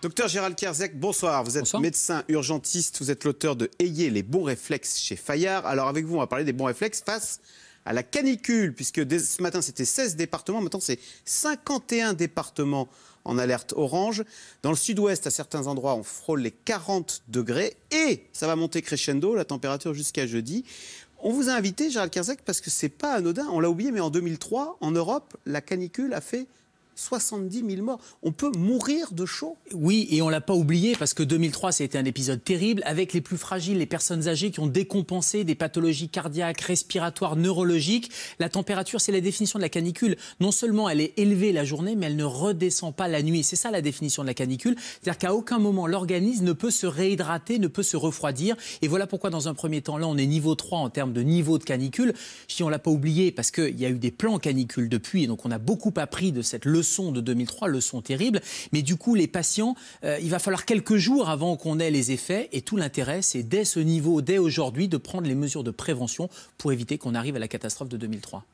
Docteur Gérald Kierzek, bonsoir. Vous êtes médecin urgentiste, vous êtes l'auteur de Ayez les bons réflexes chez Fayard. Alors avec vous, on va parler des bons réflexes face à la canicule, puisque ce matin c'était 16 départements, maintenant c'est 51 départements en alerte orange. Dans le sud-ouest, à certains endroits, on frôle les 40 degrés et ça va monter crescendo, la température jusqu'à jeudi. On vous a invité, Gérald Kierzek, parce que c'est pas anodin, on l'a oublié, mais en 2003, en Europe, la canicule a fait 70 000 morts. On peut mourir de chaud. Oui, et on ne l'a pas oublié parce que 2003, ça a été un épisode terrible avec les plus fragiles, les personnes âgées qui ont décompensé des pathologies cardiaques, respiratoires, neurologiques. La température, c'est la définition de la canicule. Non seulement elle est élevée la journée, mais elle ne redescend pas la nuit. C'est ça la définition de la canicule. C'est-à-dire qu'à aucun moment, l'organisme ne peut se réhydrater, ne peut se refroidir. Et voilà pourquoi, dans un premier temps, là, on est niveau 3 en termes de niveau de canicule. Je dis, on ne l'a pas oublié parce qu'il y a eu des plans canicule depuis. Et donc, on a beaucoup appris de cette leçon de 2003, leçon terrible, mais du coup les patients, il va falloir quelques jours avant qu'on ait les effets et tout l'intérêt c'est dès ce niveau, dès aujourd'hui de prendre les mesures de prévention pour éviter qu'on arrive à la catastrophe de 2003.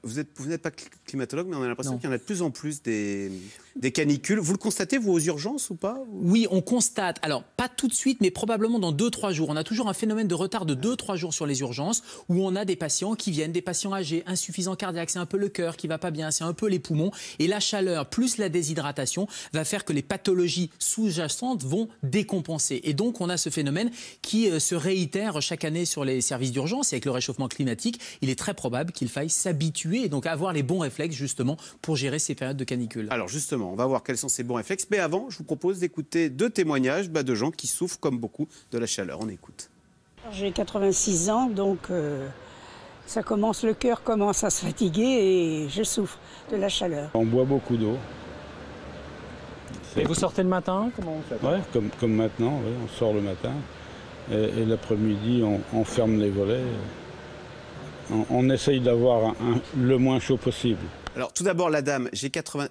Vous n'êtes pas climatologue, mais on a l'impression qu'il y en a de plus en plus des canicules. Vous le constatez, vous, aux urgences ou pas? Oui, on constate. Alors, pas tout de suite, mais probablement dans 2-3 jours. On a toujours un phénomène de retard de 2-3 jours sur les urgences où on a des patients qui viennent, des patients âgés, insuffisants cardiaques. C'est un peu le cœur qui va pas bien, c'est un peu les poumons. Et la chaleur plus la déshydratation va faire que les pathologies sous-jacentes vont décompenser. Et donc, on a ce phénomène qui se réitère chaque année sur les services d'urgence. Et avec le réchauffement climatique, il est très probable qu'il faille s'habituer et donc avoir les bons réflexes justement pour gérer ces périodes de canicule. Alors justement, on va voir quels sont ces bons réflexes. Mais avant, je vous propose d'écouter 2 témoignages de gens qui souffrent comme beaucoup de la chaleur. On écoute. J'ai 86 ans, donc le cœur commence à se fatiguer et je souffre de la chaleur. On boit beaucoup d'eau. Et vous sortez le matin? Comment vous faites? Oui, comme maintenant, ouais, on sort le matin. Et l'après-midi, on ferme les volets. On essaye d'avoir le moins chaud possible. Alors tout d'abord la dame,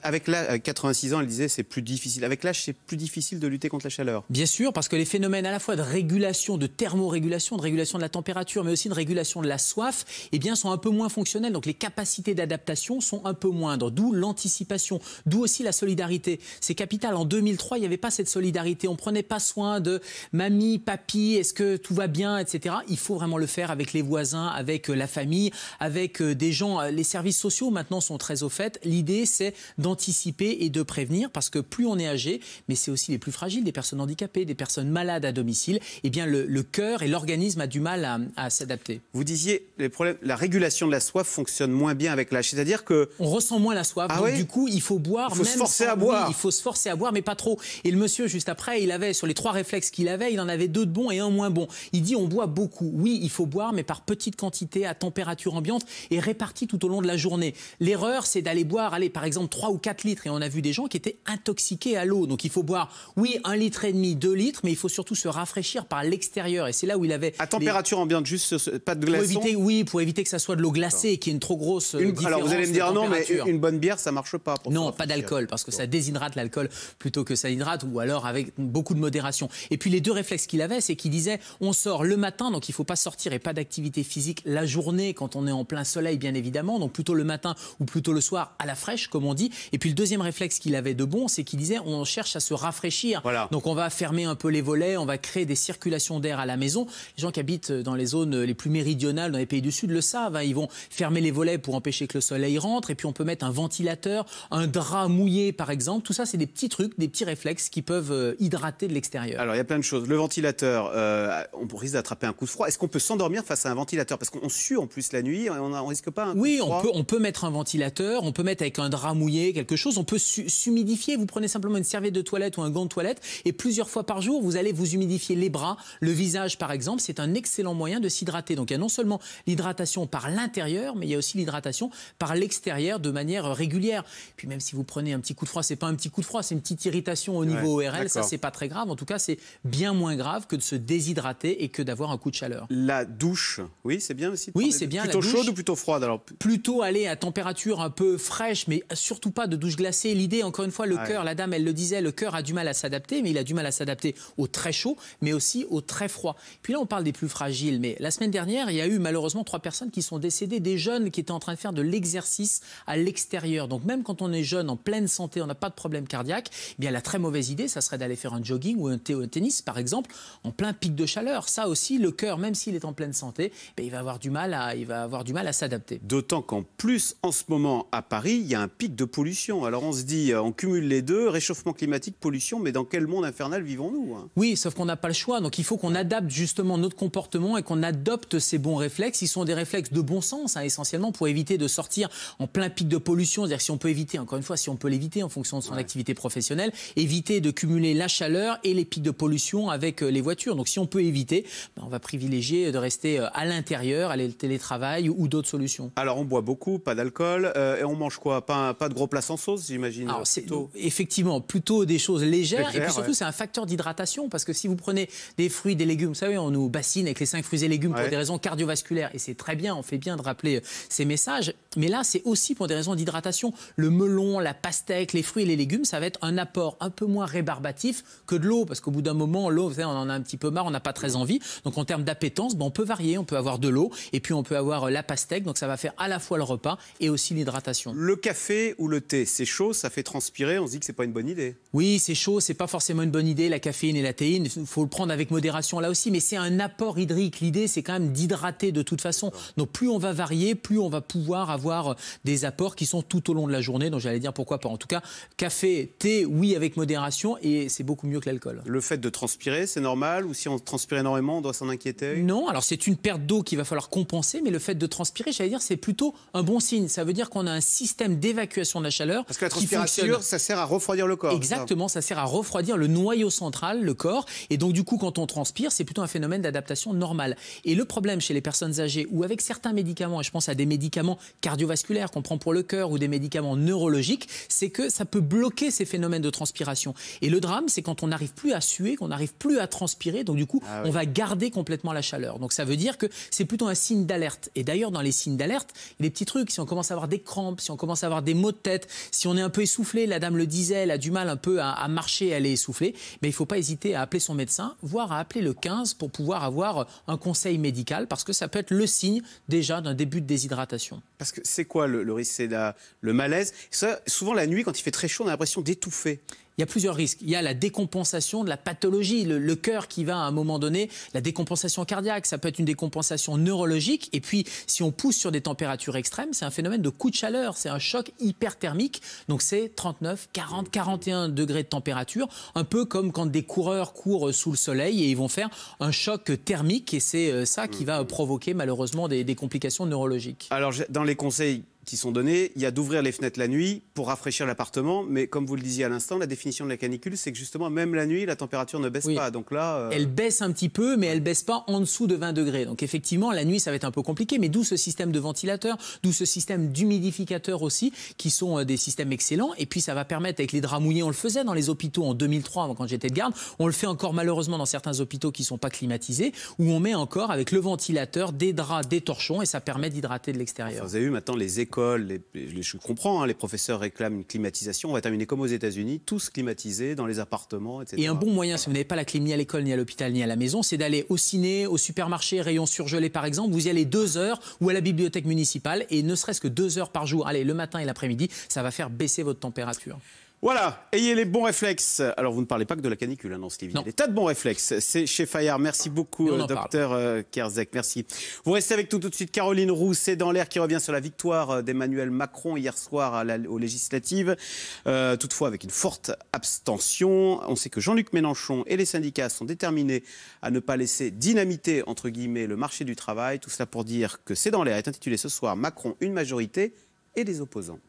avec 86 ans, elle disait c'est plus difficile. Avec l'âge, c'est plus difficile de lutter contre la chaleur. Bien sûr, parce que les phénomènes à la fois de régulation, de thermorégulation, de régulation de la température, mais aussi de régulation de la soif, eh bien, sont un peu moins fonctionnels. Donc les capacités d'adaptation sont un peu moindres, d'où l'anticipation, d'où aussi la solidarité. C'est capital. En 2003, il n'y avait pas cette solidarité. On ne prenait pas soin de mamie, papy, est-ce que tout va bien, etc. Il faut vraiment le faire avec les voisins, avec la famille, avec des gens. Les services sociaux maintenant sont très au fait. L'idée, c'est d'anticiper et de prévenir parce que plus on est âgé, mais c'est aussi les plus fragiles, des personnes handicapées, des personnes malades à domicile, eh bien le cœur et l'organisme a du mal à s'adapter. Vous disiez, la régulation de la soif fonctionne moins bien avec l'âge, c'est-à-dire que... On ressent moins la soif, donc du coup, il faut boire. Il faut se forcer à boire. Oui, il faut se forcer à boire, mais pas trop. Et le monsieur, juste après, il avait, sur les 3 réflexes qu'il avait, il en avait 2 de bons et 1 moins bon. Il dit, on boit beaucoup. Oui, il faut boire, mais par petite quantité, à température ambiante et répartie tout au long de la journée. L'erreur, c'est d'aller boire, par exemple 3 ou 4 litres. Et on a vu des gens qui étaient intoxiqués à l'eau. Donc il faut boire, oui, 1,5 litre, 2 litres, mais il faut surtout se rafraîchir par l'extérieur. Et c'est là où il avait... À température ambiante, juste pas de glaçons? Pour éviter que ça soit de l'eau glacée, qu'il y ait une trop grosse différence. Alors vous allez me dire non, mais une bonne bière, ça marche pas. Non, pas d'alcool, parce que ça déshydrate l'alcool plutôt que ça hydrate, ou alors avec beaucoup de modération. Et puis les 2 réflexes qu'il avait, c'est qu'il disait, on sort le matin, donc il ne faut pas sortir et pas d'activité physique la journée quand on est en plein soleil, bien évidemment, donc plutôt le matin ou plutôt le soir à la fraîche, comme on dit. Et puis le deuxième réflexe qu'il avait de bon, c'est qu'il disait on cherche à se rafraîchir. Voilà. Donc on va fermer un peu les volets, on va créer des circulations d'air à la maison. Les gens qui habitent dans les zones les plus méridionales, dans les pays du Sud, le savent. Hein. Ils vont fermer les volets pour empêcher que le soleil rentre. Et puis on peut mettre un ventilateur, un drap mouillé par exemple. Tout ça, c'est des petits trucs, des petits réflexes qui peuvent hydrater de l'extérieur. Alors il y a plein de choses. Le ventilateur, on risque d'attraper un coup de froid. Est-ce qu'on peut s'endormir face à un ventilateur? Parce qu'on sue en plus la nuit, on risque pas un coup de froid? Oui, on peut mettre un ventilateur, on peut mettre avec un drap mouillé quelque chose, on peut s'humidifier. Vous prenez simplement une serviette de toilette ou un gant de toilette et plusieurs fois par jour, vous allez vous humidifier les bras, le visage par exemple. C'est un excellent moyen de s'hydrater. Donc il y a non seulement l'hydratation par l'intérieur, mais il y a aussi l'hydratation par l'extérieur de manière régulière. Puis même si vous prenez un petit coup de froid, c'est pas un petit coup de froid, c'est une petite irritation au niveau ORL. Ça, c'est pas très grave. En tout cas, c'est bien moins grave que de se déshydrater et que d'avoir un coup de chaleur. La douche, oui, c'est bien aussi. Oui, c'est bien. Plutôt chaude ou plutôt froide alors? Plutôt aller à température un peu fraîche, mais surtout pas de douche glacée. L'idée, encore une fois, le cœur, la dame, elle le disait, le cœur a du mal à s'adapter, mais il a du mal à s'adapter au très chaud, mais aussi au très froid. Puis là, on parle des plus fragiles, mais la semaine dernière, il y a eu malheureusement 3 personnes qui sont décédées, des jeunes qui étaient en train de faire de l'exercice à l'extérieur. Donc même quand on est jeune, en pleine santé, on n'a pas de problème cardiaque, eh bien la très mauvaise idée, ça serait d'aller faire un jogging ou un tennis, par exemple, en plein pic de chaleur. Ça aussi, le cœur, même s'il est en pleine santé, eh il va avoir du mal à s'adapter. D'autant qu'en plus, en ce moment, à Paris, il y a un pic de pollution. Alors on se dit, on cumule les deux, réchauffement climatique, pollution, mais dans quel monde infernal vivons-nous, hein? Oui, sauf qu'on n'a pas le choix. Donc il faut qu'on adapte justement notre comportement et qu'on adopte ces bons réflexes. Ils sont des réflexes de bon sens, hein, essentiellement, pour éviter de sortir en plein pic de pollution. C'est-à-dire si on peut éviter, encore une fois, si on peut l'éviter en fonction de son activité professionnelle, éviter de cumuler la chaleur et les pics de pollution avec les voitures. Donc si on peut éviter, on va privilégier de rester à l'intérieur, aller au télétravail ou d'autres solutions. Alors on boit beaucoup, pas d'alcool, et on mange quoi? Pas de gros plats sans sauce, j'imagine. Alors c'est effectivement plutôt des choses légères et puis surtout c'est un facteur d'hydratation parce que si vous prenez des fruits, des légumes, vous savez, on nous bassine avec les 5 fruits et légumes pour des raisons cardiovasculaires et c'est très bien, on fait bien de rappeler ces messages, mais là c'est aussi pour des raisons d'hydratation. Le melon, la pastèque, les fruits et les légumes, ça va être un apport un peu moins rébarbatif que de l'eau parce qu'au bout d'un moment, l'eau, vous savez, on en a un petit peu marre, on n'a pas très envie. Donc en termes d'appétence, on peut varier, on peut avoir de l'eau et puis on peut avoir la pastèque, donc ça va faire à la fois le repas et aussi l'hydratation. Le café ou le thé, c'est chaud, ça fait transpirer, on se dit que c'est pas une bonne idée. Oui, c'est chaud, c'est pas forcément une bonne idée, la caféine et la théine, il faut le prendre avec modération là aussi, mais c'est un apport hydrique. L'idée, c'est quand même d'hydrater de toute façon. Donc plus on va varier, plus on va pouvoir avoir des apports qui sont tout au long de la journée. Donc j'allais dire pourquoi pas. En tout cas, café, thé, oui, avec modération, et c'est beaucoup mieux que l'alcool. Le fait de transpirer, c'est normal? Ou si on transpire énormément, on doit s'en inquiéter? Non, alors c'est une perte d'eau qu'il va falloir compenser, mais le fait de transpirer, j'allais dire, c'est plutôt un bon signe. Ça veut dire qu'on a un système d'évacuation de la chaleur. Parce que la transpiration, ça sert à refroidir le corps. Exactement, ça sert à refroidir le noyau central, le corps. Et donc du coup, quand on transpire, c'est plutôt un phénomène d'adaptation normal. Et le problème chez les personnes âgées ou avec certains médicaments, et je pense à des médicaments cardiovasculaires qu'on prend pour le cœur ou des médicaments neurologiques, c'est que ça peut bloquer ces phénomènes de transpiration. Et le drame, c'est quand on n'arrive plus à suer, qu'on n'arrive plus à transpirer, donc du coup, on va garder complètement la chaleur. Donc ça veut dire que c'est plutôt un signe d'alerte. Et d'ailleurs, dans les signes d'alerte, il y a des petits trucs. Si on commence à avoir des crampes, si on commence à avoir des maux de tête, si on est un peu essoufflé, la dame le disait, elle a du mal un peu à marcher, elle est essoufflée, mais il ne faut pas hésiter à appeler son médecin, voire à appeler le 15 pour pouvoir avoir un conseil médical, parce que ça peut être le signe déjà d'un début de déshydratation. Parce que c'est quoi le risque? C'est le malaise. Ça, souvent la nuit, quand il fait très chaud, on a l'impression d'étouffer. Il y a plusieurs risques. Il y a la décompensation de la pathologie, le cœur qui va à un moment donné, la décompensation cardiaque, ça peut être une décompensation neurologique. Et puis, si on pousse sur des températures extrêmes, c'est un phénomène de coup de chaleur, c'est un choc hyperthermique. Donc c'est 39, 40, 41 degrés de température, un peu comme quand des coureurs courent sous le soleil et ils vont faire un choc thermique. Et c'est ça qui va provoquer malheureusement des complications neurologiques. Alors, dans les conseils qui sont donnés, il y a d'ouvrir les fenêtres la nuit pour rafraîchir l'appartement, mais comme vous le disiez à l'instant, la définition de la canicule, c'est que justement, même la nuit, la température ne baisse pas. Donc là, elle baisse un petit peu, mais elle baisse pas en dessous de 20 degrés. Donc effectivement, la nuit, ça va être un peu compliqué, mais d'où ce système de ventilateur, d'où ce système d'humidificateur aussi, qui sont des systèmes excellents. Et puis ça va permettre, avec les draps mouillés, on le faisait dans les hôpitaux en 2003, quand j'étais de garde, on le fait encore malheureusement dans certains hôpitaux qui ne sont pas climatisés, où on met encore avec le ventilateur des draps, des torchons, et ça permet d'hydrater de l'extérieur. Vous avez vu maintenant les écoles, je comprends, hein, les professeurs réclament une climatisation. On va terminer comme aux États-Unis, tous climatisés dans les appartements, etc. Et un bon moyen, si vous n'avez pas la clim ni à l'école, ni à l'hôpital, ni à la maison, c'est d'aller au ciné, au supermarché, rayon surgelé par exemple. Vous y allez 2 heures ou à la bibliothèque municipale et ne serait-ce que 2 heures par jour, allez, le matin et l'après-midi, ça va faire baisser votre température. Voilà, ayez les bons réflexes. Alors, vous ne parlez pas que de la canicule, hein, non, Stevie. Des tas de bons réflexes. C'est chez Fayard. Merci beaucoup, docteur Kerzek. Merci. Vous restez avec nous tout de suite. Caroline Roux, c'est dans l'air, qui revient sur la victoire d'Emmanuel Macron hier soir aux législatives. Toutefois, avec une forte abstention. On sait que Jean-Luc Mélenchon et les syndicats sont déterminés à ne pas laisser dynamiter, entre guillemets, le marché du travail. Tout cela pour dire que c'est dans l'air est intitulé ce soir Macron, une majorité et des opposants.